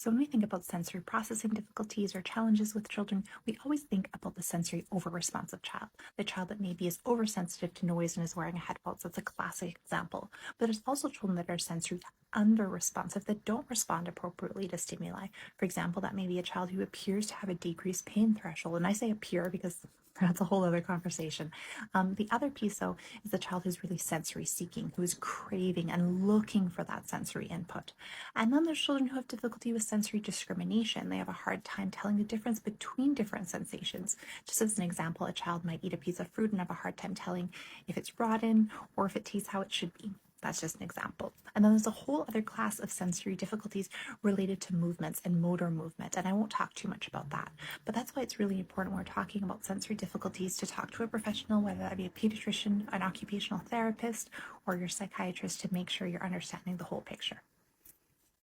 So, when we think about sensory processing difficulties or challenges with children, we always think about the sensory over-responsive child, the child that maybe is oversensitive to noise and is wearing a headphones. That's a classic example. But there's also children that are sensory under-responsive that don't respond appropriately to stimuli. For example, that may be a child who appears to have a decreased pain threshold. And I say appear because that's a whole other conversation. The other piece, though, is the child who's really sensory seeking, who is craving and looking for that sensory input. And then there's children who have difficulty with sensory discrimination. They have a hard time telling the difference between different sensations. Just as an example, a child might eat a piece of fruit and have a hard time telling if it's rotten or if it tastes how it should be. That's just an example. And then there's a whole other class of sensory difficulties related to movements and motor movement. And I won't talk too much about that. But that's why it's really important when we're talking about sensory difficulties to talk to a professional, whether that be a pediatrician, an occupational therapist, or your psychiatrist, to make sure you're understanding the whole picture.